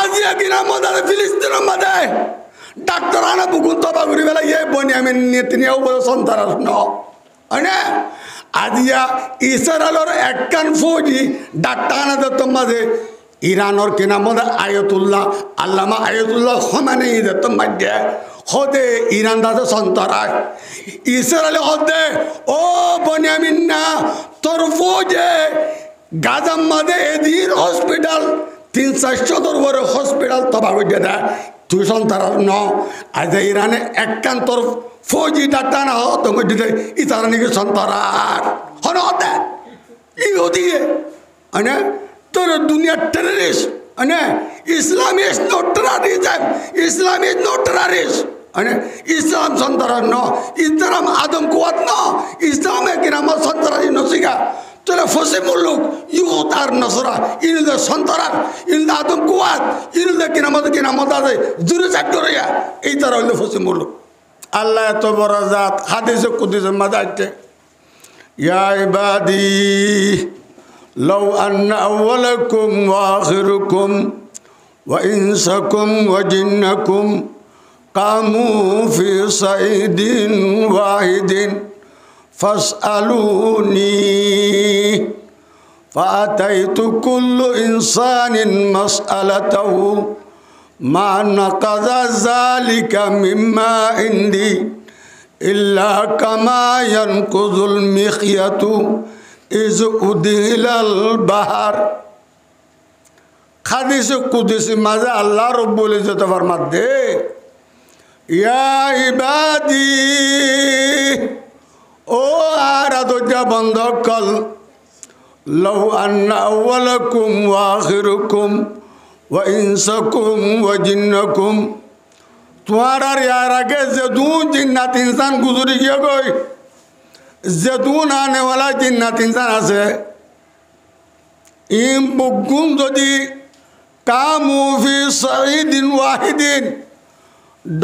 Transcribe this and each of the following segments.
আজিয়া কিনা মদারে ফিলিস্তিনের মাঝে ডাক্তার আনা বুকুন তবা করি বেলা ইয়ে বনিয়ামিন নেতানিয়াহু বলে সন্তারাস ন না আজিয়া ইসরায়েলের একখান ফৌজি ডাক্তার আনা দত্তর মাঝে ইরানের কিনা মধ্যে আয়াতুল্লাহ আল্লামা আয়াতুল্লাহ খোমেনি দত্তর মাঝে হদে ইরান দাদা সন্তারাস ইসরায়েলে হদে ও বনিয়ামিন না তোর ফৌজে গাজার মাঝে এদিন হসপিটাল 300-400 বড় হসপিটাল তবা করে দেয় তুই সন্তারাস ন আজ ইরানে একখান তোর ফৌজি ডাক্তার না হতো ইতারা নাকি সন্তারাস হন হতে ইহুদিয়ে মানে তোর দুনিয়ার টেররিস্ট মানে Islam is not terrorism Islam is not terrorist মানে ইসলাম সন্তারাস ন ইসলাম আদম কুয়াত ন ইসলামে কিনাম সন্তারাস নসিকা তোরা ফসে মুলুক ইহুদ আর নসরা ইনুদের সন্তারাস ইনুদের আদম কুয়াত ইনুদের কিনামত আছে জুরে চাকরিয়া এই তারা হইলে ফসে মুলুক আল্লাহ এত বড় জাত হাদিসে কুদিসে মাঝে আসছে ইয়া ইবাদি লাউ আন্না আউওয়ালাকুম ওয়া আখিরুকুম ওয়া ইনসাকুম ওয়া জিন্নাকুম কামু ফি সাইদিন ওয়াহিদিন ফাসআলুনি ফাআতাইতু কুল্লু ইনসানিন মাসআলাতাহু মা নাকাযা যালিকা মিম্মা ইনদি ইল্লা কামা ইয়ানকুযুল মিখয়াতু ইজ উদিলাল বাহার হাদিস কুদসি মাঝে আল্লাহ রাব্বুল ইজ্জত ফরমাতে ইয়া ইবাদি ও আরাদজা বন্ধ কল লাউ আন্না আউওয়ালাকুম ওয়া আখিরুকুম ওয়া ইনসাকুম ওয়া জিন্নাকুম তোমার यार आगे जदून जिन्नात इंसान गुजरी गया कोई जदून आने वाला जिन्नात इंसान আছে ইম বুগুন যদি কামু ফি সাইদিন ওয়াহিদিন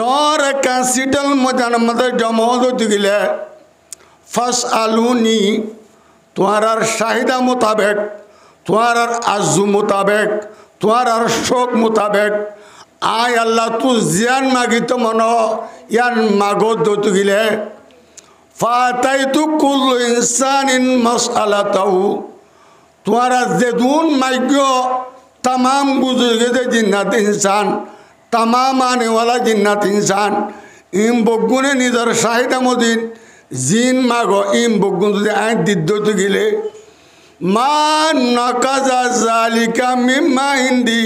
ডর কাসিটাল মজান মধ্যে জমা হতে গেলে ফাসআলুনি তোমার চাহিদা মোতাবেক তোমার আজু মোতাবেক তোমার শোক মোতাবেক আয় আল্লাহ তু জিয়ান মাগিত মন ইয়ান মাগত দত গিলে ফাতাইতু কুল্লু ইনসানিন মাসআলাতাহু তোমারা যেদুন মাগ্য तमाम बुजुर्गे जिन्नात इंसान तमाम आने वाला जिन्नात इंसान इम बगुने निदर शाहिदा मोदिन जिन मागो इम बगुन आय दिद्दत गिले मा नकाजा जालिका मिम्मा हिंदी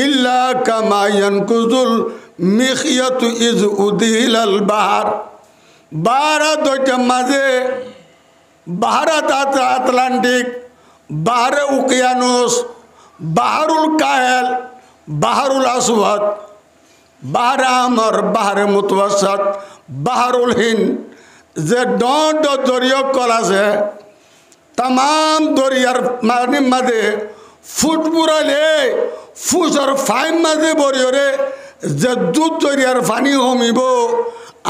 इल्ला कमा यनकुजुल मिखयतु इज उदिलाल बाहर बारा दो माजे भारत अटलांटिक बाहर उकियानोस बाहरुल कायल बाहरुल असवद बाहर आमर बाहर मुतवसत बाहरुल हिंद जे डोंट दरिया कला से तमाम दरियार माने मदे फुटपुराले फुसर फाइम मदे बोरियोरे जे दूध दरियार फानी होमिबो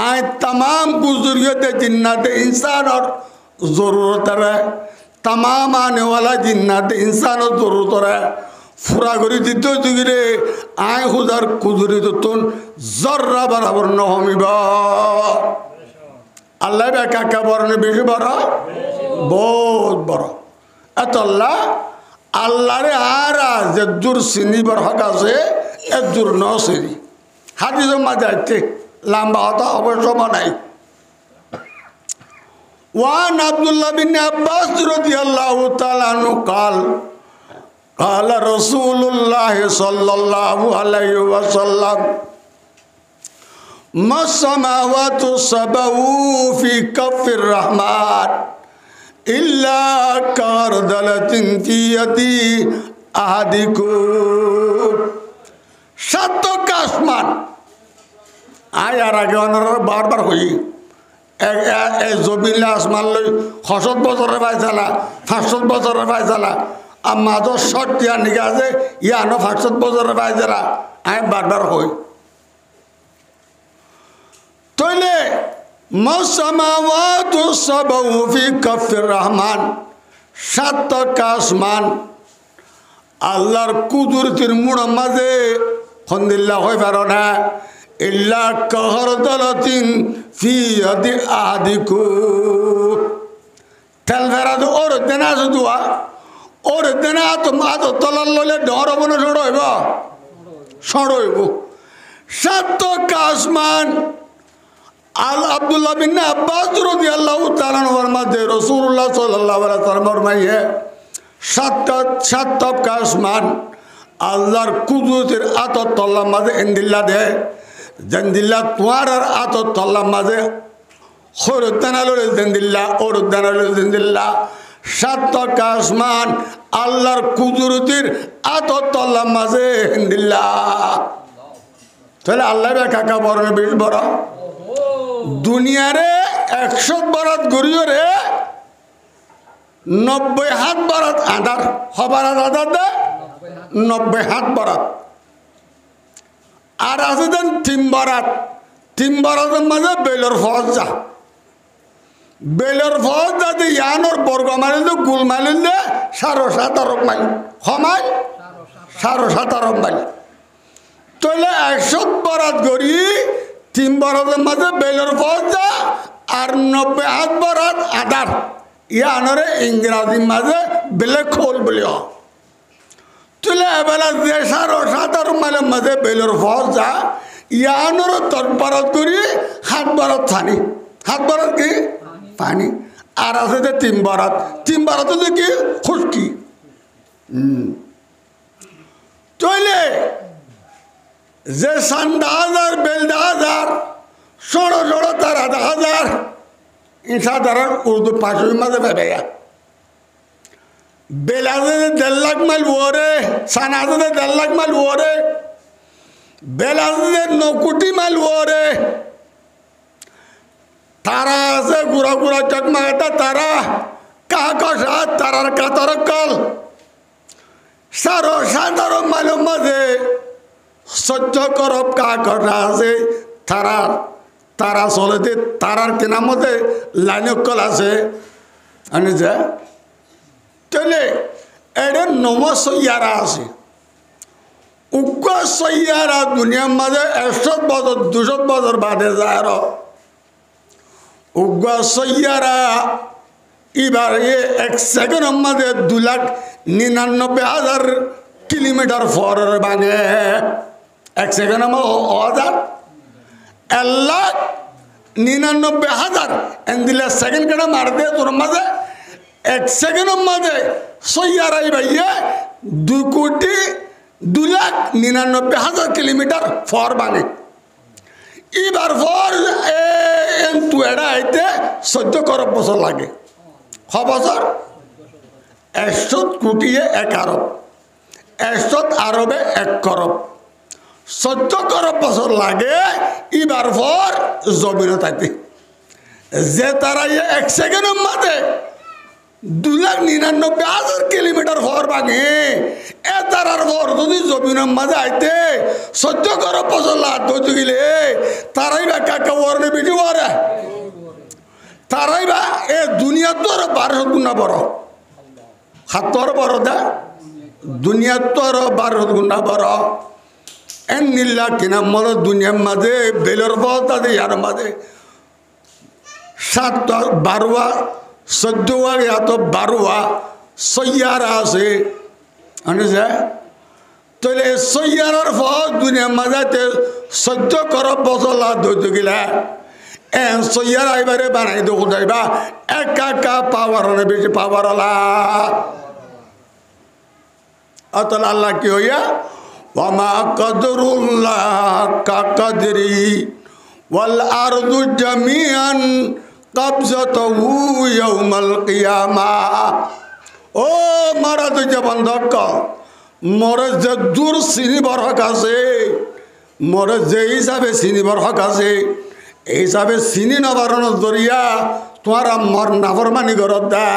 आय तमाम बुजुर्गे दे जिन्नात इंसान और जरूरत है तमाम आने वाला जिन्नात इंसान और जरूरत है फुरा करी दितो जुगिरे आय खुदार कुदुरी तो तुन जर्रा बराबर न होमिबा अल्लाह बे काका बरने बेशी बड़ा बहुत बड़ा अतल्ला अल्लाह रे आरा जद्दुर सिनी बर हका से एद्दुर न सिनी हादिस मजाते लंबा होता अवश्य मनाई वान अब्दुल्लाह बिन अब्बास रदियल्लाहु ताला अन्हु قال رسول الله صلى الله عليه وسلم ما السماوات السبع في كف الرحمن إلا كردلة في يد أحدكم شتك আসমান আয়ার আগে অনর বারবার হই এই জমিলে আসমান লই 600 বছরের ফায়সালা 500 বছরের ফায়সালা আম্মা তো শর্ট দিয়া নিগা আছে ইয়ানো 500 বছরের ফায়সালা আই বারবার হই তইলে মাসমাওয়াতু সাবউ ফি কাফির রহমান সাতক আসমান আল্লাহর কুদরতির মুড় মাঝে খন্দিল্লা হয়ে পারো না ইল্লা কাহর দলতিন ফি আদি আদিকু তেল ফেরাদ ওর দেনা শুধুয়া ওর দেনা তো মা তো তলার লইলে ডর হব না সড় হইব সাত কাসমান আল আব্দুল্লাহ বিন আব্বাস রাদিয়াল্লাহু তাআলা আনহুর মধ্যে রাসূলুল্লাহ সাল্লাল্লাহু আলাইহি ওয়াসাল্লাম ফরমাইয়ে সাত কাসমান আল্লাহর কুদরতের আতত তল্লার মাঝে এন্দিল্লা দে জন্দিল্লা তোমার আর আতত তল্লার মাঝে হরুদ্দানালুল জন্দিল্লা ওরুদ্দানালুল জন্দিল্লা সাত কাসমান আল্লাহর কুদরতের আতত তল্লার মাঝে এন্দিল্লা তাহলে আল্লাহ কাকা বড় না বেশ বড় দুনিয়ারে 100 বরাত গড়িও রে 90 হাত বরাত আধার হবার আধার দে 90 হাত বরাত আর আছে দেন 3 বরাতের মাঝে বেলর ফজ যা বেলর ফজ যাতে ইয়ানোর বর্গ মারিল গুল মারিল দে 17.5 মাইল হমাইল 17.5 মাইল তাহলে 100 বরাত গড়ি 3 বরাতের মাঝে বেলর ফজ যা আর 90 হাত বরাত আধার ইয়ানোরে ইংরাজি মাঝে বেলে খোল বলি তুলে এবেলা যে 17.5 মাইলের মাঝে বেলর ফজ যা ইয়ানোর তোর বরাত করি হাত বরাত থানি হাত বরাত কি পানি আর আছে যে 3 বরাত কি খুশকি তৈলে যে সান 10,000 বেল 10,000 ষোড়ো তার 10,000 ইনসাধারণ উর্দু পাঁচশোর মাঝে ভেবে বেলাজে 1.5 লাখ মাইল ওরে সানাজে 1.5 লাখ মাইল ওরে বেলাজে 9 কোটি মাইল ওরে তারা আছে গুড়া চকমাটা তারা কাকসা তারার কাতর কল 17.5 মাইলের মাঝে 14 করব কাকসা আছে তারা চলেতে তারার কেনার মধ্যে লাইন কল আছে আনি যা তাহলে এটা 9 সৈয়ারা আছে উগ্র সৈয়ারা দুনিয়ার মাঝে 100 বছর 200 বছর বাদে যায় আর উগ্র সৈয়ারা এবার 1 সেকেন্ডের মাঝে 2,99,000 কিলোমিটার ফরের বাঙে 1 সেকেন্ডের মধ্যে 1,99,000 এন্দিলে সেকেন্ড কেটে মার দিয়ে তোর মাঝে 1 সেকেন্ডের মাঝে সৈয়ারাই ভাইয়ে 2,99,000 কিলোমিটার ফর বাঙে এবার ফর এটা আইতে 14 করব বছর লাগে ক বছর 100 কোটি 1 আরব 100 আরবে 1 করব 14 করব বছর লাগে এবার ফর জমিনে তাইতে যে তারা 1 সেকেন্ডের মাঝে 2,99,000 কিলোমিটার ফর ভাঙে এ তারার ফর যদি জমিনের মাঝে আইতে 14 করব বছর লাগ ধরতে গেলে তারাই বা কাকা ওরে বেশি ওরে তারাই বা এ দুনিয়া তো আরো 1200 গুণা বড় হাত আরো বড় দা দুনিয়া তো আরো 1200 গুণা বড় এন নীলা কিনা মল দুনিয়ার মাঝে বেলর ফজ আছে ইয়ার মাঝে 7-12 14 এত 12 সৈয়ারা আছে আনিছে তাহলে সৈয়ারার ফজ দুনিয়ার মাঝে 14 করব বছর লাগ ধরতে গেলে এন সৈয়ারা এবারে বানাই দেবো যাইবা একা পাওয়ার বেশি পাওয়ার অতল আল্লাহ কি হইয়া ওয়ামা কদরুল্লাহ কাকদরি ওয়াল আরদু জামিআন কবজাতুহু ইয়াউমাল কিয়ামা ও মারাদ জবন্ধক মোর যে দূর চিনিবার হক আছে মোর যে হিসাবে চিনিবার হক আছে এই হিসাবে চিনি নবারণ দরিয়া তোমার মর নাফরমানি করত দা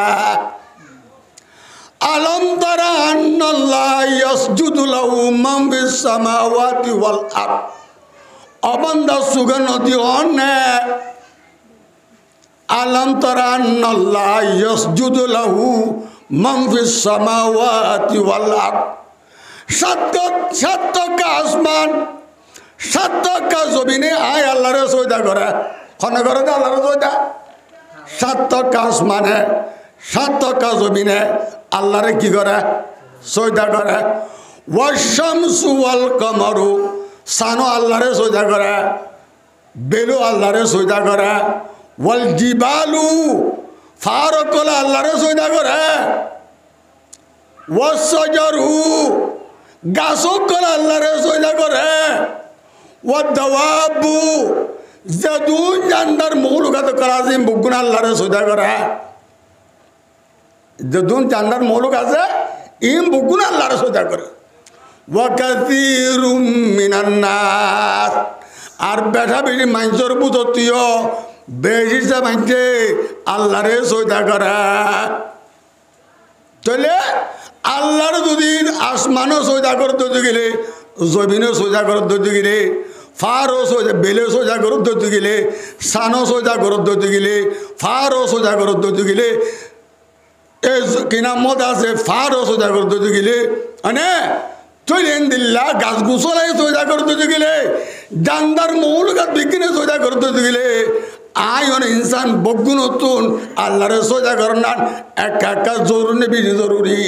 আলম তারা আন্নাল্লাহ ইয়াসজুদু লাহু মান ফিস সামাওয়াতি ওয়াল আরদ অবন্দা সুগনদি অনে আলম তারা আন্নাল্লাহ ইয়াসজুদু লাহু মান ফিস সামাওয়াতি ওয়াল আরদ সাতকা আসমান, সাতকা জমিনে আয় আল্লাহরে সজদা করে। খনে করে আল্লাহরে সজদা। সাতকা আসমানে, সাতকা জমিনে আল্লাহরে কি করে? সজদা করে। ওয়াশামসু ওয়াল কমরু, সানো আল্লাহরে সজদা করে, বেলু আল্লাহরে সজদা করে। ওয়াল জিবালু, ফারকল আল্লাহরে সজদা করে। ওয়াসজারু, গাছকল আল্লাহরে সজদা করে। ওয়াদাওয়াবু, জাদুন জান্দার মৌলুকাত করাজিম বুগুন আল্লাহরে সজদা করে। জাদুন জান্দার মৌলুক আছে ইম বুগুন আল্লাহরে সজদা করে। ওয়াকাসীরুম মিনান নাস, আর বেটা বেশি মানুষের বুঝতিও বেশি মানছে আল্লাহরে সজদা করে। চলে আল্লাহর যদি আসমানও সজদা করতে গেলে, জমিনও সজদা করতে গেলে, ফারও সোজা বেলে সোজা করত ধরতে গেলে, সানও সোজা করত ধরতে গেলে, ফারও সোজা করত ধরতে গেলে, এই কিনামত আছে ফারও সোজা করত ধরতে গেলে, মানে চলেন দিল্লা গাছ গুছলাই সোজা করত ধরতে গেলে, জান্দার মৌল গাছ বিজ্ঞানে সোজা করত ধরতে গেলে, আয় অনেক ইনসান বগ্গু নতুন আল্লাহরে সোজা করার একা একা জরুরি বেশি জরুরি।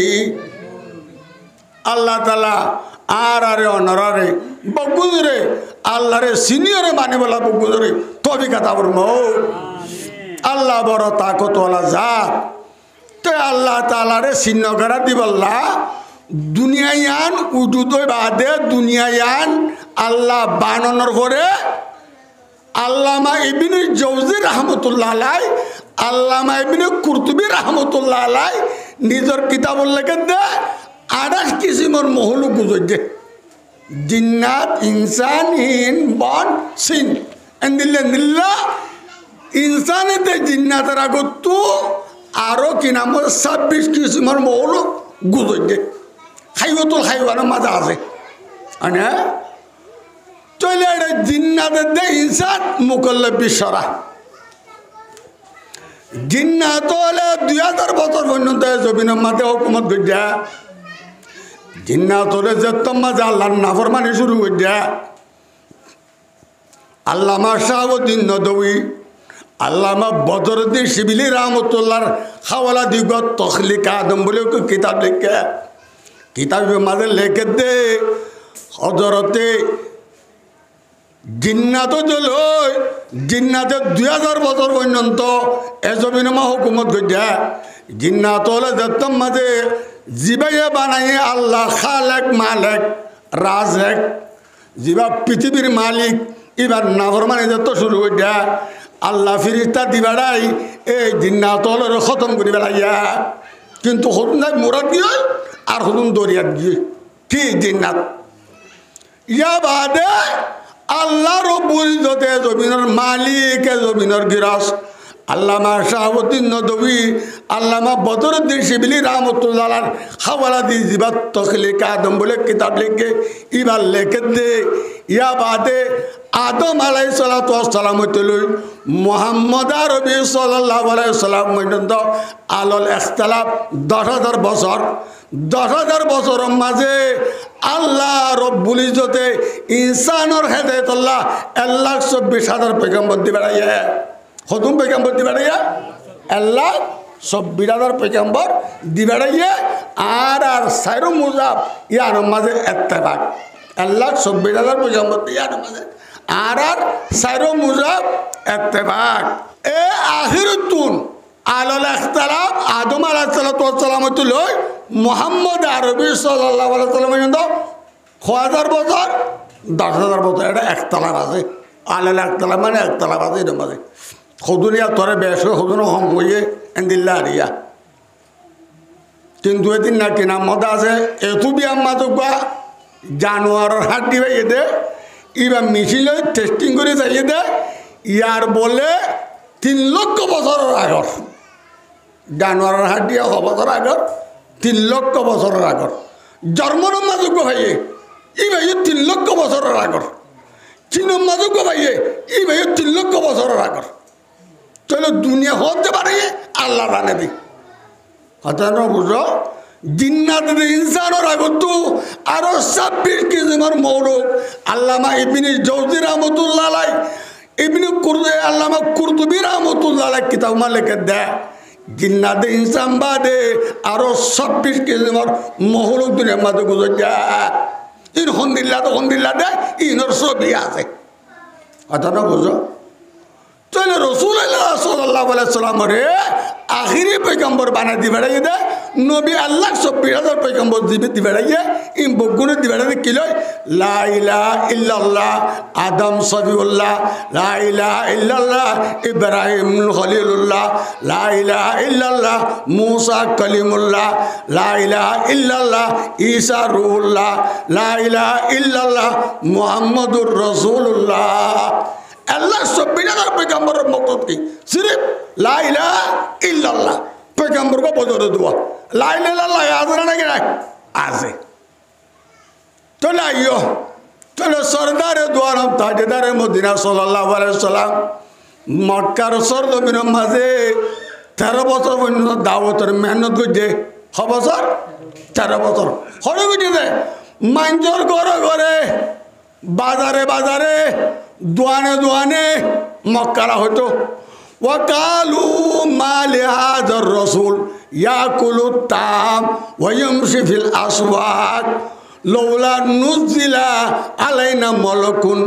আল্লাহ তালা আর আরে অনারে বগ্গু ধরে আল্লাহরে সিনিয়রে মানে বলা বগ্গু ধরে তবে কথা বলব। আল্লাহ বড় তাকতওয়ালা জাত, তো আল্লাহ তালারে চিহ্ন করা দিবল্লা দুনিয়ায়ান উজুদই বাদে দুনিয়ায়ান আল্লাহ বানানোর পরে আল্লামা ইবনে জৌজি রহমতুল্লাহ আলাই, আল্লামা ইবনে কুরতুবী রহমতুল্লাহ আলাই নিজের কিতাবুল লেখে দে 28 কিসিমের মহলুক বুঝে জিন্নাত ইনসান হিন বন সিন এন্দিল্লা ইনসানেতে জিন্নাতের আগত আরো কি নাম 26 কিসিমের মহলুক গুজে হাইওয়াতুল হাইওয়ানের মাঝে আছে। মানে চলে এটা জিন্নাতের দে ইনসান মুকল্লব বিশ্বরা জিন্নাত হলে 2000 বছর পর্যন্ত জমিনের মাঝে হুকুমত গড়া, জিন্নাত হলে যেতম মাঝে আল্লাহর নাফরমানি শুরু গড়া। আল্লামা শাহাবুদ্দিন নদভী, আল্লামা বদরুদ্দিন শিবিলি রহমতুল্লাহর হাওয়ালা দিগত তখলিক আদম বলে কিতাব লেখে, কিতাবের মাঝে লেখে দে হজরতে জিন্নাত জল জিন্নাতে 2000 বছর পর্যন্ত এ জমিনমা হুকুমত গড়া। জিন্নাত হলে যেতম মাঝে জিবাইয়ে বানাইয়ে আল্লাহ খালেক মালেক রাজেক জিবা পৃথিবীর মালিক এবার নাফরমানি যত শুরু গড়া। আল্লাহ ফিরিস্তা দিবাড়াই এই জিন্নাত হলের খতম করে বেড়াইয়া, কিন্তু হতুন নাই মোরাত গিয়ে আর হতুন দরিয়াত গিয়ে কি জিন্নাত ইয়া বাদে আল্লাহ রব্বুল ইজ্জতে জমিনের মালিক জমিনের গিরাস আল্লামা শাহাবুদ্দিন নদভী, আল্লামা বদরুদ্দিন শিবিলি রহমতুল্লাহ হাওয়ালা দি জিবাত তখলিক আদম বলে কিতাব লিখে এবার লেখে দে ইয়া বাদে আদম আলাইহিস সালাতু ওয়াস সালাম হইতে লই মুহাম্মদ আরবি সাল্লাল্লাহু আলাইহি সাল্লাম পর্যন্ত আলল ইখতিলাফ 10000 বছর। 10000 বছরের মাঝে আল্লাহ রব্বুল ইজ্জতে ইনসানের হেদায়েতুল্লাহ 1,24,000 পয়গম্বর দি বেড়াইয়া, হতুম পয়গম্বর দি বেড়াইয়া 1,24,000 পয়গম্বর দি বেড়াইয়া আর আর সাইরো মুজাব ইয়ার মাঝে ইত্তেফাক 1,24,000 পয়গম্বর ইয়ার মাঝে আর আর সাইরো মুজাব ইত্তেফাক। এ আখিরতুন আলাল ইখতিলাফ আদম আলাইহিস সালাম হইতে লই মুহাম্মদ আরবি সাল্লাল্লাহু আলাইহি সাল্লাম পর্যন্ত 1000 বছর 10,000 বছর এটা ইখতিলাফ আছে। আলাল ইখতিলাফ মানে ইখতিলাফ আছে এর মাঝে খুদুনিয়া তোরে বেশ খুদুন হম হইয়ে এন্দিল্লা আরিয়া, কিন্তু এদিন না কিনা মজা আছে এতু বিয়া মাজুকা জানোয়ারের হাত দিবে এদে এবার মিছিলে টেস্টিং করে যাইয়ে দে ইয়ার বলে 3 লক্ষ বছরের আগর জানোয়ারের হাত দিয়া বছর আগর 3 লক্ষ বছরের আগর জন্মর মাজুক ভাইয়ে এই ভাই 3 লক্ষ বছরের আগর চীনের মাজুক ভাইয়ে এই ভাই 3 লক্ষ বছরের আগর। চলো দুনিয়া হতে পারে আল্লাহ রানেবি কথা না বুঝো জিন্নাত ইনসানের আগতো আরো 26 কিসিমের মৌলক আল্লামা ইবনে জৌজি রহমাতুল্লাহ আলাই আল্লামা কুরতুবী রাহমাতুল্লাহ আলাইহি কিতাব লিখে দেয় জিন্নাত ইনসান বাদে আরো 26 কিসিমের মৌলক দুনিয়ার মধ্যে গুজর যায় ইন হন্দিল্লা দে ইনর ছবি আছে কথা না বুঝো তাহলে রাসূলুল্লাহ সাল্লাল্লাহু আলাইহি সাল্লাম রে আখিরি পয়গম্বর বানাই দি বেড়াই দে নবী আল্লাহ 26,000 পয়গম্বর দি বেড়াই ইন বগুনে দি বেড়াই কি লয় লা ইলাহা ইল্লাল্লাহ আদম সফিউল্লাহ লা ইলাহা ইল্লাল্লাহ ইব্রাহিম খলিলুল্লাহ লা ইলাহা ইল্লাল্লাহ মুসা কলিমুল্লাহ লা ইলাহা ইল্লাল্লাহ ঈসা রূহুল্লাহ লা ইলাহা ইল্লাল্লাহ মুহাম্মাদুর রাসূলুল্লাহ আল্লাহ 26,000 पैगंबरों मकसद की सिर्फ ला इलाहा इल्लल्लाह पैगंबर को बदल दुआ ला इलाहा इल्लल्लाह याद रहना क्या आसे तो लाइयो चलो सरदार द्वारम ताजदार मदीना सल्लल्लाहु अलैहि वसल्लम मक्कार सरद मिन माजे 13 বছর পর্যন্ত দাওয়াতের মেহনত করছে বছর 13 বছর হলো গিয়ে মাঞ্জর ঘরে ঘরে বাজারে বাজারে दुआने दुआने मक्कारा होतो वकालू माले हाज़र रसूल याकुलु ताम वयमशी फिल अस्वाक लौला नुज़िला अलैना मलकुन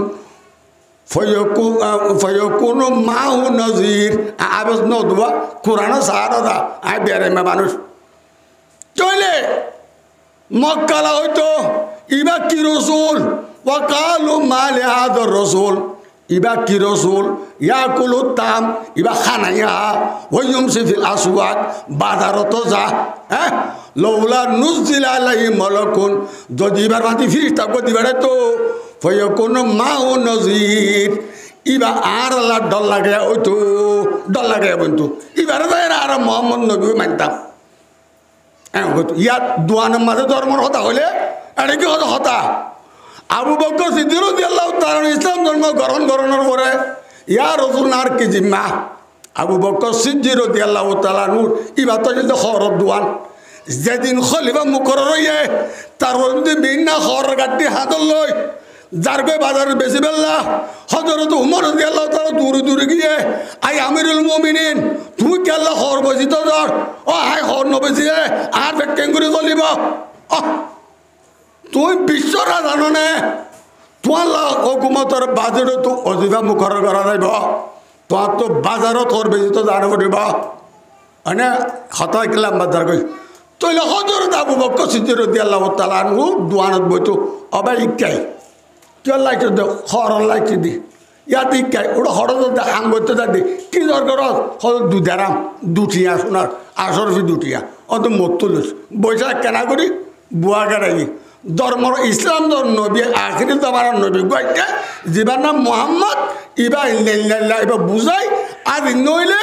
फयकुनु माहु नज़ीर आबस नदवा कुरान सहारा दा आय बेरे में मानुष चले मक्काला होतो इबा की रसूल वकालु माले हाज़र रसूल इबा की रसूल याकुलु ताम इबा खानाया वयुमशी फिल अस्वाक बाजारो तो जा लौला नुज़िला अलैहि मलकुन যদি এবার মাটি ফিরিস্তা কো দিবারে তো ফয়কুনু মাহু নজির ইবা আর আল্লাহ ডল লাগে ওই তো ডল লাগে বন্ধু এবারে যারা আর মোহাম্মদ নবী মানতাম ইয়াত দোয়ানের মাঝে ধর্মর হতা হলে এটা কি হতা আবু বকর সিদ্দিক রাদিয়াল্লাহু তাআলা ইসলাম ধর্ম গ্রহণ করার পরে ইয়া রাসূলুল্লাহর কি জিম্মা আবু বকর সিদ্দিক রাদিয়াল্লাহু তাআলা নূর ইবাত যদি খরদ দুয়ান যেদিন খলিফা মুকরর হইয়ে তার মধ্যে বিনা খর গাটি হাতল লই যার কই বাজারে বেশি বেল্লা হযরত ওমর রাদিয়াল্লাহু তাআলা দূরে দূরে গিয়ে আই আমিরুল মুমিনিন তুই কি আল্লাহ খর বজিত ধর ও হাই খর নবেছিয়ে আর বেকেং করে চলিব তুই বিশ্বরা জানো না তোমার হুকুমতর বাজারে তো অজিফা মুখর করা যাইব তোমার তো বাজারও তোর বেশি তো জানা পড়িব মানে হতা গেলাম বাজার কই তৈলে হজরত আবু বকর সিদ্দিক রাদিয়াল্লাহু তাআলা আনহু দোয়ানত বইতো অবা ইকাই কি লাইট দে খর লাইট দি ইয়াত ইকাই ওটা হরদ দে আঙ্গতে দে কি দরকার হল দুধারাম দুটিয়া শোনার আসর ফি দুটিয়া অত মতুলুস বৈশাখ কেনা করি বুয়া গাড়াই ধর্মর ইসলাম নবী আখিরি তোমার নবী গইতে যার নাম মোহাম্মদ ইবা ইল্লাল্লাহ ইবা বুঝাই আজ নইলে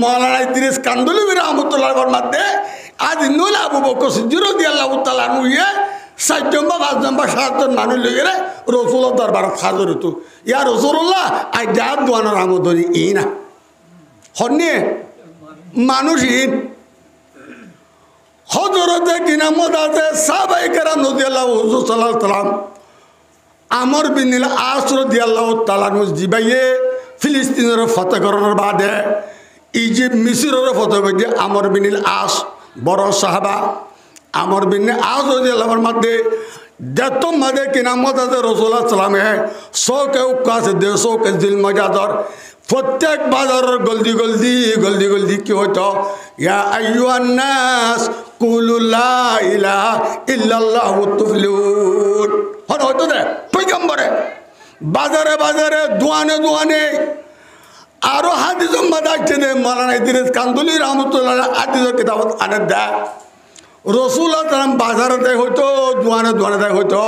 মৌলানা ইদ্রিস কান্দুলি রাহমাতুল্লাহ ফরমাতে আজ নইলে আবু বকর সিদ্দিক রাদিয়াল্লাহু তাআলা আনহু সাতজন বা পাঁচজন বা সাতজন মানুষ লেগে রসুলের দরবারত হাজর হতো ইয়া রসুল্লাহ আজ যা দোয়ানোর আমদনি ই না হন্যে মানুষ ইন হজরতে কিনামত আছে সাহাবায়ে কেরাম রাদিয়াল্লাহু হুজুর সাল্লাল্লাহু আলাইহি সাল্লাম আমর বিন আস রাদিয়াল্লাহু তাআলা নু জিবাইয়ে ফিলিস্তিনের ফতহ করার বাদে ইজিপ্ট মিশরের ফতহ করে আমর বিন আস বড় সাহাবা আমর বিন আস রাদিয়াল্লাহু মধ্যে যত মধ্যে কিনামত আছে রাসূলুল্লাহ সাল্লামে 100 के उक्का से 150 के दिल मजादर प्रत्येक बाजार गल्दी गल्दी गल्दी गल्दी की होता या अय्युहान नास कुलु ला इलाहा इल्लल्लाह तुफलिहुन हर होतो दे पैगंबरे बाजारे बाजारे दुआने दुआने आरो हादिस मदाचे दे मौलाना इद्रिस कांदुली रहमतुल्लाह हादिस किताबत आनंद दा রাসূলুল্লাহ সাল্লাম বাজারে হইতো দুয়ানে দুয়ানে হইতো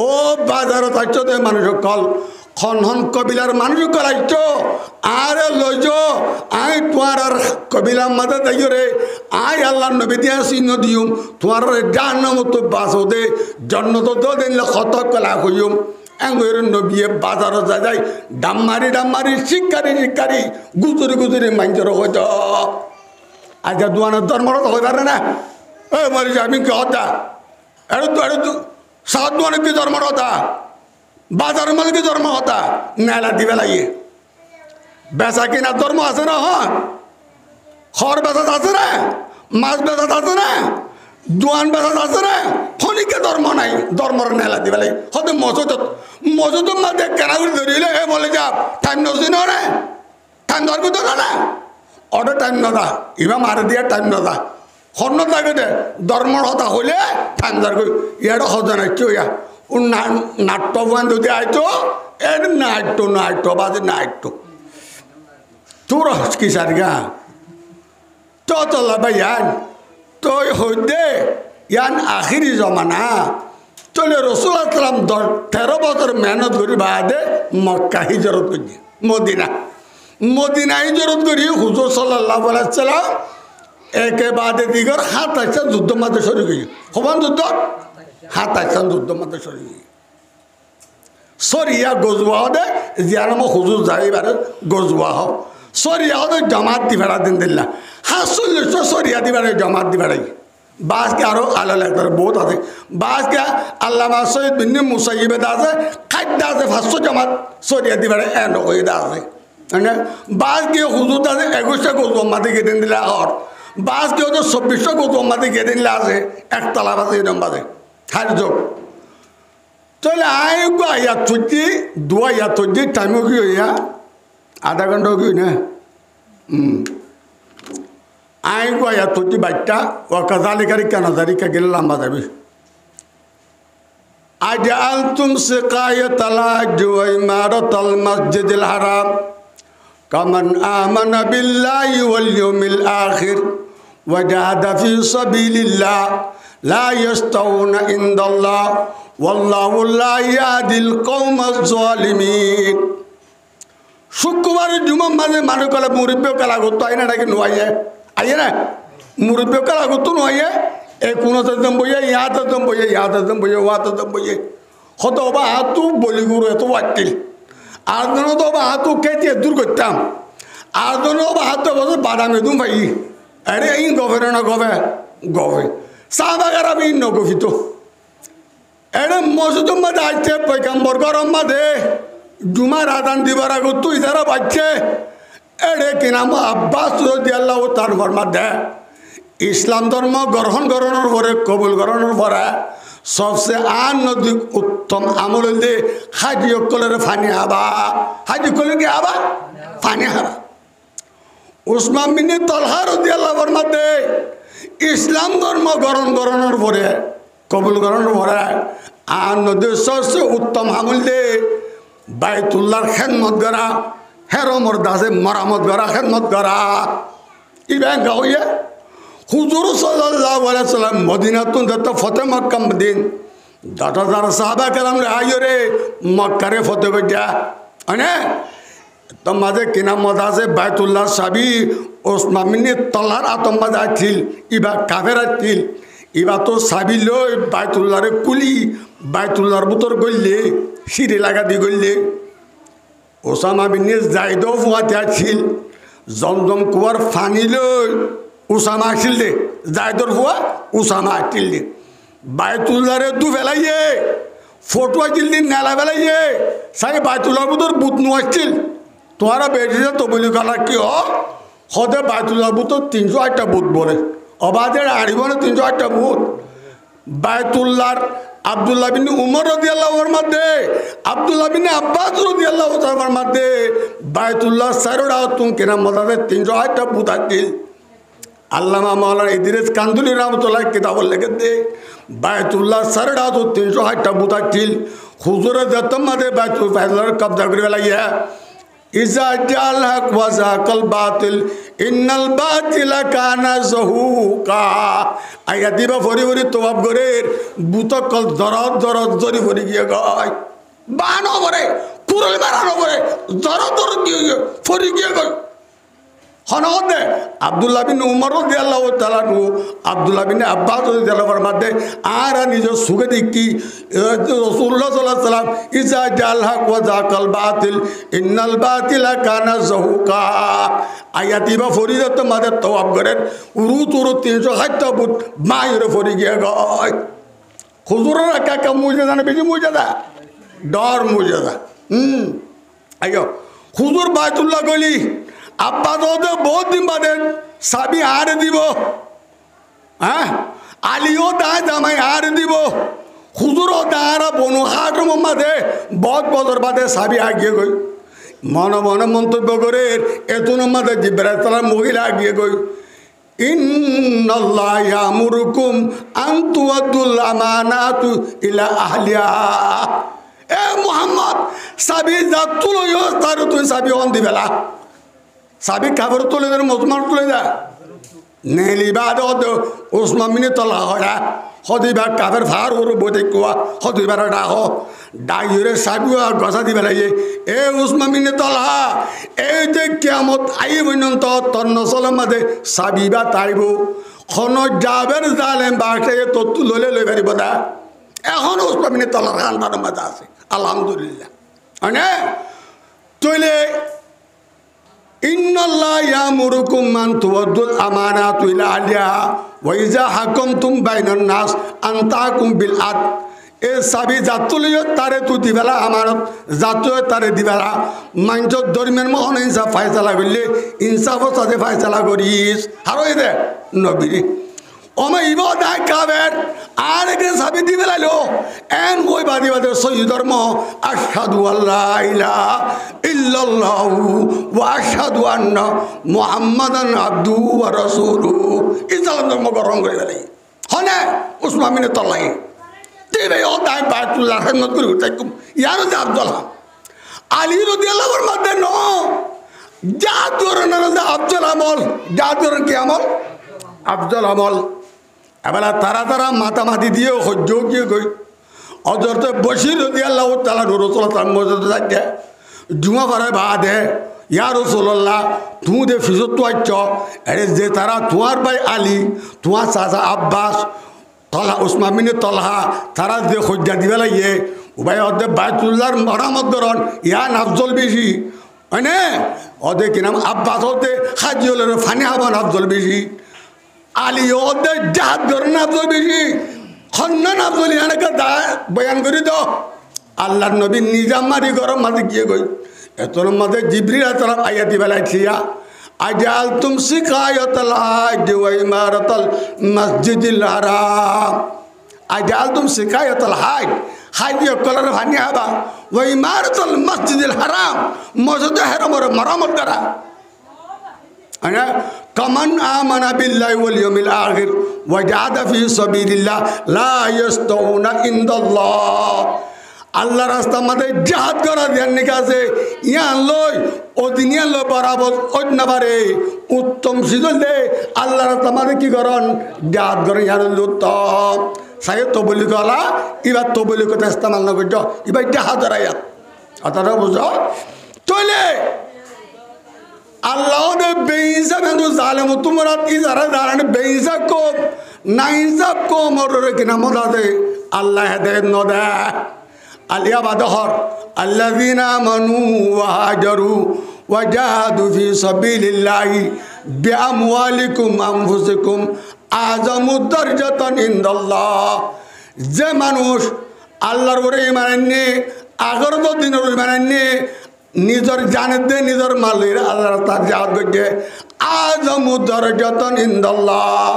ও বাজারে থাকতো দে মানুষ কল খনহন কবিলার মানুষ কলাইতো আরে লইজো আই তোমার আর কবিলার মাঝে যাইও রে আই আল্লাহর নবী দিয়া চিহ্ন দিউম তোমার জাহান্নাম তো বাঁচো দে জন্নত তো দিলে কত কলা হইম এঙ্গের নবীয়ে বাজারে যাই ডাম্মারি ডাম্মারি শিকারি শিকারি গুজরি গুজরি মাইজর হইতো আজ দুয়ানের ধর্মরত হই পারে না মরিস আমি কি হতা এড়ু সাত মানে কি ধর্ম হতা বাজার মানে কি ধর্ম হতা নেলা দিবে লাগিয়ে বেচা কিনা ধর্ম আছে না হর বেচা আছে না মাছ বেচা আছে না দোয়ান বেচা আছে না ফনিকে ধর্ম নাই ধর্মর নেলা দিবে লাগে হতে মজুদ মাঝে কেনা করে ধরিলে এ বলে যা টাইম নছি নে টাইম ধর করতে না অর্ডার টাইম নদা ইবা মারে দিয়া টাইম নদা হর্ণ থাকে দে ধর্মর হতা হলে টাইম ধর করি ইয়াটা হজা নাই চইয়া ও নাট্য বান যদি আইতো এর নাট্য বাজে নাট্য তোর কি সার গা তো চলা ভাই ইয়ান তুই হইদে ইয়ান আখিরি জমানা চলে রসুল আসলাম 13 বছর মেহনত করি বাদে মক্কা হিজরত করি মদিনা হিজরত করি হুজুর সাল্লাল্লাহু আলাইহি সাল্লাম একে বাদে দিগর 27 যুদ্ধ মাঝে সরি গই হবান যুদ্ধ 27 যুদ্ধ মাঝে সরি গই সরিয়া গজওয়া দে জিয়ানম হুজুর যাইবারে গজওয়া হ সরিয়া দে জামাত দিবারা দিন দিল্লা হাসুল সরিয়া দিবারে জামাত দিবারে বাস কে আরো আলাদা একবার বহুত আছে বাস কে আল্লামা সৈয়দ বিন মুসাইয়িব আছে খাদ্য আছে 500 জামাত সরিয়া দিবারে এন্ড হই দা আছে মানে বাস কে হুজুর আছে 21 গজওয়া মাঝে কে দিন দিলা আর বাস কে তো 26 গজওয়া মাঝে কে দিন দিলা আছে একতলা আছে এরকম বাজে হার যোগ চলে আয় গো আয়া তুই দুয়া ইয়া তুই টাইম কি হইয়া আধা ঘন্টা কি না আয় গো আয়া তুই বাচ্চা ও কাজালিকারি কানাজারিকা গেলে লম্বা যাবি আজআলতুম সিকায়াতাল হাজ্জ ওয়া ইমারাতাল মাসজিদিল হারাম কামান আমানা বিল্লাহি ওয়াল ইয়াউমিল আখির ওয়া জাহাদা ফি সাবিলিল্লাহ লা ইয়াস্তাউনা ইনদাল্লাহ ওয়াল্লাহু লা ইয়াহদিল কওমাজ জালিমিন শুক্রবার জুমা মাঝে মানুষ কলে মুরব্বী কালা করতো আই না নাকি নোয়াইয়ে আইয়ে না মুরব্বী কালা করতো নোয়াইয়ে এ কোনো দম বইয়ে ইয়াতে দম বইয়ে ওয়াতে দম বইয়ে হতো বা হাতু বলি গুরু এত ওয়াটিল আর জন তো বা হাতু কেটে দূর করতাম আর জন বা হাতু বছর বাদামে দুম ভাই আরে এই গভে না গভে সাহাবাগার আমি নগফিত এড়ে মসজিদ মধ্যে আসছে পয়গম্বর গরম মাঝে জুমার আদান দিবার আগে তুই যারা বাচ্চে এড়ে কি নাম আব্বাস রাদিয়াল্লাহু তাআলার মধ্যে ইসলাম ধর্ম গ্রহণ করানোর পরে কবুল করানোর পরে সবচেয়ে আনন্দিক উত্তম আমল হইলে হাজি অকলের ফানি হাবা হাজি কলে কি হাবা ফানি হাবা উসমান বিন তালহা রাদিয়াল্লাহুর মধ্যে ইসলাম ধর্ম গ্রহণ করানোর পরে কবুল করানোর পরে আনন্দের সবচেয়ে উত্তম আমল দে বাইতুল্লাহর খেদমত করা হেরমর দাসে মরামত করা খেদমত করা ই ব্যাংক হইয়া হুজুর সাল্লাল্লাহু আলাইহি সাল্লাম মদিনাতুন দত ফতে মক্কা মদিন দাদা দাদা সাহাবা কেরাম আইও রে মক্কারে ফতে বইয়া আনে তো মাঝে কিনা মত আছে বাইতুল্লাহ সাবি ওসমান বিন তালহার আতম্বাদ আছিল ইবা কাফের আছিল ইবা তো সাবি লই বাইতুল্লাহরে কুলি বাইতুল্লাহর ভিতর গইলে সিঁড়ি লাগা দি গইলে ওসামা বিন জাইদও ফুয়াতে আছিল জমজম কুয়ার ফানি লই উসামা আসছিল দে জায়দর ফুয়া উসামা আসছিল দে বাইতুল্লাহরে দু ফেলাইয়ে ফটো আসছিল দিন নেলা ফেলাইয়ে সাই বাইতুল্লাহর ভিতর বুত নু আসছিল তোমারা বেরিয়ে তো বলি গলা কি হদে বাইতুল্লাহর ভিতর 308টা বুত বলে অবাধের আড়িব না 308টা বুত বাইতুল্লাহর আব্দুল্লাহ বিন উমর রাদিয়াল্লাহুর মধ্যে আব্দুল্লাহ বিন আব্বাস রাদিয়াল্লাহু তাআলার মধ্যে বাইতুল্লাহ সারোড়া তুম কেনা মদাবে 308টা বুত আছিল আল্লামা মাওলানা ইদ্রিস কান্দুলি রহমতুল্লাহ কিতাব লিখে দে বাইতুল্লাহ সারোড়া তো 308টা বুত আছিল হুজুরে যতম মধ্যে বাইতুল্লাহর কবজা করে লাগিয়া ইজা জাল হক ওয়া যাকাল বাতিল ইন্নাল বাতিলা কানা যহুকা আইয়া দিবা ফরি ফরি তওয়াব করে বুতকল দরদ জরি ফরি গিয়ে গয় বানো করে কুরল বানানো করে দরদ গিয়ে ফরি গিয়ে গয় হনদে আব্দুল্লাহ বিন উমর রাদিয়াল্লাহু তাআলা নু আব্দুল্লাহ বিন আব্বাস রাদিয়াল্লাহু মধ্যে আর নিজ সুখে দেখি রাসূলুল্লাহ সাল্লাল্লাহু আলাইহি ওয়াসাল্লাম ইজা জাল হক ওয়া যাকাল বাতিল ইন্নাল বাতিলা কানা যাহুকা আয়াতি বা ফরিদত মাদে তওয়াব করেন উরু তুরু 370 ফুট মায়ের ফরি গিয়ে গয় হুজুরের কাকা মুজেদা না বেশি মুজেদা ডর মুজেদা আইও হুজুর বাইতুল্লাহ গলি আব্বা তো বহুত দিন বাদে সাবি আর দিব হ্যাঁ আলিও দায় জামাই আর দিব হুজুরও দাঁড়া বনু হাট মাদে বহুত বছর বাদে সাবি আগিয়ে গই মনে মনে মন্তব্য করে এতন মাদে জিব্রাইল সালাম মহিলা আগিয়ে গই ইন্নাল্লাহ ইয়ামুরুকুম আন তুআদ্দুল আমানাতু ইলা আহলিহা এ মুহাম্মদ সাবি জাতুল তার তুই সাবি অন দিবেলা সাবি কাবর তুলে দেন মজমার তুলে দা নেলিবাদ উসমান মিনে তলা হরা হদিবার কাবের ভার ওর বোধে কুয়া হদিবার ডাহ ডাইরে সাবিও গসা দিবে লাগে এ উসমান মিনে তলা এই যে কিয়ামত আই বইনন্ত তন্ন সলম মাঝে সাবিবা তাইব খন যাবের জালেম বাসে তত্তু ললে লই পারিব দা এখন উসমান মিনে তলার খানদার মাঝে আছে আলহামদুলিল্লাহ মানে তইলে ইন্নাল্লাহ ইয়ামুরুকুম মান তুআদ্দুল আমানাতু ইলা আহলিহা ওয়া ইযা হাকামতুম বাইনান নাস আন তাহকুম বিল আদল এ সাবি জাতুলিও তারে তু দিবেলা আমানত জাতুয় তারে দিবেলা মানজত দরমিয়ান মহন ইনসাফ ফায়সালা করলে ইনসাফর সাথে ফায়সালা করিস আর ওই দে নবীরে ওমা ইবো দায় কাবের আর একে সাবি দিবেলাইলো এন কই বাদি বাদে সহি ধর্ম আশহাদু আল্লা ইলাহা ইল্লাল্লাহু ওয়া আশহাদু আন্না মুহাম্মাদান আবদুহু ওয়া রাসূলুহু ইসলাম ধর্ম গ্রহণ করে ফেলে হনে উসমান বিন তল্লাই দিবে ও দায় বাইতুল্লাহ খেদমত করে উঠাইকুম ইয়ার যে আব্দুল্লাহ আলী রাদিয়াল্লাহুর মধ্যে ন জাদুর না আব্দুল আমল জাদুর কি আমল আব্দুল আমল এবার তারা তারা মাতামাতি দিয়ে সহ্য গিয়ে গই অজরত বশির রাদিয়াল্লাহু তাআলা রাসূলুল্লাহ মসজিদে থাকে জুমা পড়ায় বাদ হে ইয়া রাসূলুল্লাহ তুই দে ফিজত তো আচ্ছ আরে যে তারা তোমার ভাই আলী তোমার চাচা আব্বাস তলা উসমান বিন তলহা তারা যে সজ্জা দিবে লাগে উভয় অর্ধে বাইতুল্লাহর মরামত করন ইয়া আফজল বেশি হয়নে অদে কি নাম আব্বাস হতে হাজি হলের ফানি হবান আফজল বেশি আলী ওদে জাহাজ ধরেন আফজল বেশি খন্নান আফজল ইয়ানকে বয়ান করে দাও আল্লাহর নবী নিজাম মারি গরম মাঝে গিয়ে গই এতর মাঝে জিবরিল আলাইহিস আয়াতি বেলাইছিয়া আজাল তুম সিকায়াতাল হাজ ওয়া ইমারাতাল মসজিদিল হারাম আজাল তুম সিকায়াতাল হাজ হাজ কলার ভানি হাবা ওয়া ইমারাতাল মসজিদিল হারাম মসজিদে হারামের মেরামত করা أنا كمن آمن بالله واليوم الآخر وجاهد في سبيل الله لا يستوون عند الله আল্লাহ রাস্তা মাঝে জাহাদ করা ধ্যান নিকাছে ইয়ান লই অদিনিয়ান লই বরাবর অন্য পারে উত্তম সিজল দে আল্লাহ রাস্তা মাঝে কি করন জাহাদ করে ইয়ান উত্তম সাই তো বলি গলা এবার তো বলি কথা ইস্তেমাল না করছ এবার জাহাদ রায়া আপনারা বুঝো চলে আল্লাহ দে বেইনসাফ কিন্তু জালেম তোমরা ইজারা জানে বেইনসাফ কম নাইনসাফ কম ওরে কিনা মদা দে আল্লাহ হেদায়েত ন দে আলিয়া বাদহর আল্লাযিনা আমানু ওয়া হাজারু ওয়া জাহাদু ফি সাবিলিল্লাহি বিআমওয়ালিকুম আনফুসিকুম আযামু দারজাতান ইনদাল্লাহ যে মানুষ আল্লাহর উপরে ঈমান আনে আগরত দিনের ঈমান আনে নিজের জানে দে নিজের মালির আল্লাহ তার জাহাদ করছে আযমু দারজাতান ইনদাল্লাহ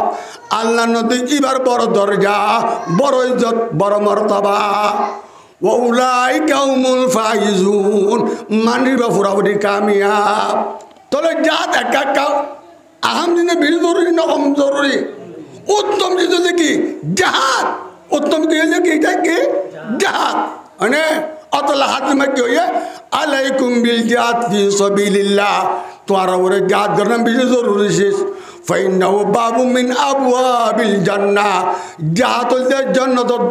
আল্লাহ নদী ইবার বড় দরজা বড় ইজ্জত বড় মর্তবা ওয়া উলাইকা হুমুল ফাইজুন মানিবা পুরাপুরি কামিয়াব তলে জাহাদ একা আহম দিনে বেশি জরুরি না কম জরুরি উত্তম জিনিস কি জাহাদ উত্তম কি হয়েছে কি এটা কি জাহাদ মানে অতলা হাত মাকি হয়ে আলাইকুম বিল জাহাদ ফি সাবিলিল্লাহ তোমার ওরে জাহাদ করনা বেশি জরুরি শেষ ফাইন্নাহু বাবু মিন আবওয়াবিল জান্নাহ জাহাতুল জান্নাতুর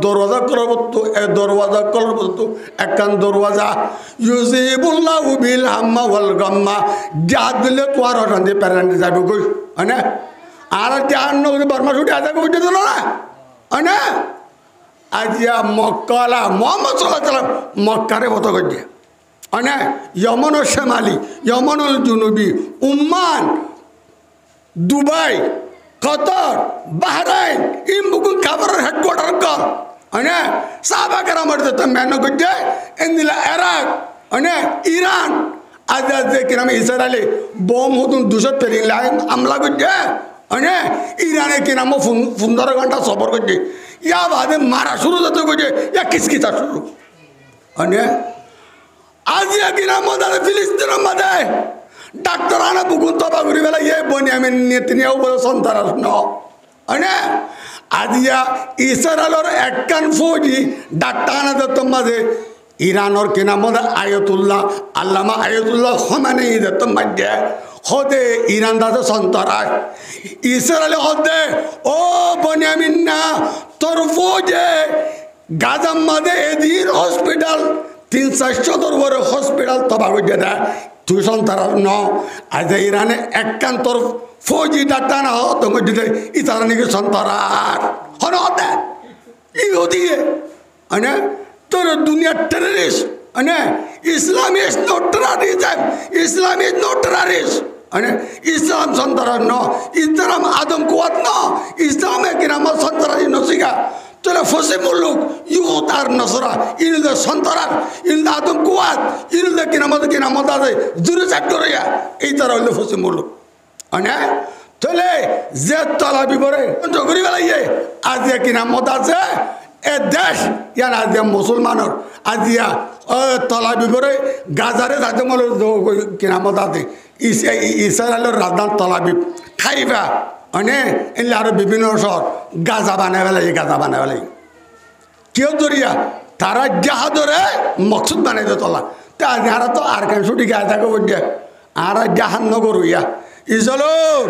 দরওয়াজা করবতো এ দরওয়াজা করবতো একখান দরওয়াজা ইউজিবুল্লাহু বিল হাম্মা ওয়াল গাম্মা জাহাত দিলে তো আর অশান্তি প্যারান্তি যাবে কই মানে আর জাহান্ন বর্মা ছুটি আজা কইতে দিল না মানে আজিয়া মক্কালা মোহাম্মদ সাল্লাল্লাহু আলাইহি সাল্লাম মক্কারে মতো করে মানে ইয়মন ও শেমালি ইয়মন ও জুনুবি উম্মান দুবাই কতর বাহরাইন ইমবুকু খাবারের হেডকোয়ার্টার কর মানে সাহাবা কেরামের তো মেন করছে এন্দিলা ইরাক মানে ইরান আজ আজ কিরাম ইসরায়েলি বোম হতুন 200 পেরিং লাইন হামলা করছে মানে ইরানে কিরাম 15 ঘন্টা সফর করছে ইয়া বাদে মারা শুরু হতে করছে ইয়া কিসকিসা শুরু মানে আজ ইয়া কিরাম মধ্যে ফিলিস্তিনের মধ্যে ডাক্তার আনা বুকুন তবা ঘুরি বেলা ইয়ে বনি আমি নেতনিয়াও বলে সন্তান না আজিয়া ইসরায়েলের একখান ফৌজি ডাক্তার আনা দত্ত মাঝে ইরানোর কিনা মধ্যে আয়াতুল্লাহ আল্লামা আয়াতুল্লাহ সমানে দত্ত মাঝে হদে ইরান দাদা সন্তারায় ইসরায়েলে হদে ও বনি আমি না তোর ফৌজে গাজাম মাঝে এদিন হসপিটাল 300 বড় হসপিটাল তবা ঘুরে দেয় তুই সন্তান ন আজ ইরানে একখান তোর ফৌজি ডাক্তার না হো তোমার দিতে ইতারা নাকি সন্তান হন হতে ইহুদিয়ে মানে তোর দুনিয়ার টেররিস্ট মানে Islam is not terrorism Islam is not terrorist মানে ইসলাম সন্তান ন ইসলাম আদম কুয়াত ন ইসলামে কিনা সন্তান নসিকা তোরা ফসে মুলুক ইহুদ আর নসরা ইনুদে সন্তান ইনুদে আদম কুয়াত ইনুদে কিনা মত আছে জুরে চাকরিয়া এই তারা হইলে ফসে মুলুক মানে তোলে যে তলা বিবরে করি বেলাইয়ে আজিয়া কিনা মত আছে এ দেশ ইয়ার আজিয়া মুসলমানের আজিয়া তলা বিবরে গাজারে যাতে মল কিনা মত আছে ইসরায়েলের রাজধান তলাবি খাইবা মানে এলে আরো বিভিন্ন শহর গাজা বানায় বেলাই গাজা বানায় বেলাই কেউ ধরিয়া তারা যাহা ধরে মকসুদ বানাই দে তোলা তা যারা তো আর কেন ছুটি গায়ে থাকে বলছে আর জাহান নগর হইয়া ইসলোর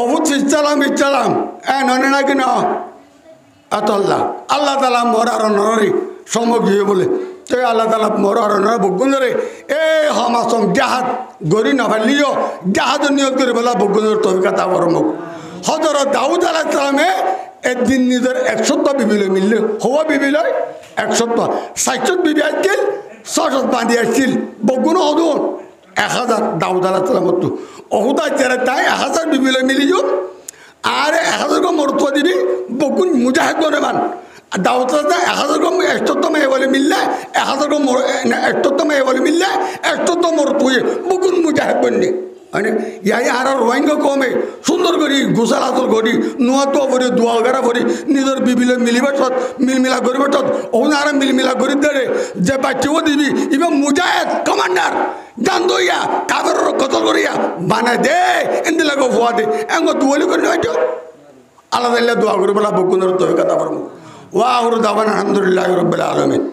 অভূত ইচ্ছালাম ননে না কিনা আতল্লাহ আল্লাহ তালা মরার নরি সমগিয়ে বলে তো আল্লাহ তালা মরার নর বগুন্দরে এ হমাসম জাহাজ গড়ি নভালিও জাহাজ নিয়োগ করে বলা বগুন্দর তবিকাতা বরমুখ হজরত দাউদ আলাইহিস সালামে একদিন নিজের 100 বিবিলে মিললে হওয়া বিবিলয় 100 60 বিবি আসছিল 600 বাঁধি আসছিল বগুন হদুন 1000 দাউদ আলাইহিস সালামত অহুদা যারা তাই 1000 বিবিলে মিলি যাও আর 1000 কো মরতো দিবি বগুন মুজাহিদ করে মান দাউদ আলাইহিস 1000 কো 100 মেয়ে বলে মিললে 1000 কো 100 মেয়ে বলে মিললে 100 মরতো বগুন মুজাহিদ বন্নি মানে ইয়াই আর রোহিঙ্গা কমে সুন্দর করি গোসাল আতর করি নোয়া তো ভরি দোয়া গারা ভরি নিজের বিবিলে মিলিবার সত মিলমিলা করিবার সত ওনারা মিলমিলা করি দেড়ে যে বাচ্চাও দিবি ইবা মুজাহিদ কমান্ডার জান দইয়া কাবের কতল করিয়া বানায় দে এন্দি লাগো ফুয়া দে এঙ্গ দুয়ালি করি হয়তো আলাদা দোয়া করি বলা বকুনের তো কথা বলবো ওয়া আখরু দাওয়ানা আলহামদুলিল্লাহি রাব্বিল আলামিন।